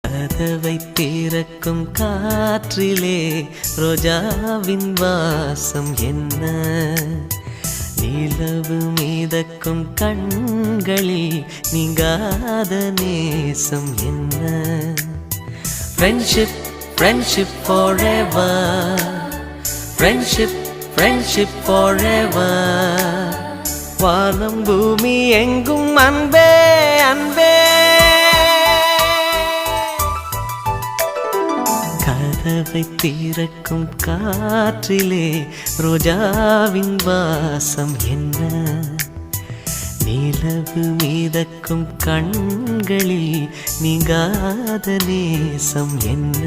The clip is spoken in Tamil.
கதவை திறக்கும் காற்றிலே ரோஜாவின் வாசம் என்ன, நிலவு மீதக்கும் கண்களில் நீங்காத நேசம் என்ன. Friendship, friendship forever. Friendship, friendship forever. வானம் பூமி எங்கும் அன்பே அன்பே. கதவை திறக்கும் காற்றிலே ரோஜாவின் வாசம் என்ன, நிலவு மீதக்கும் கண்களில் நீங்காத நேசம் என்ன.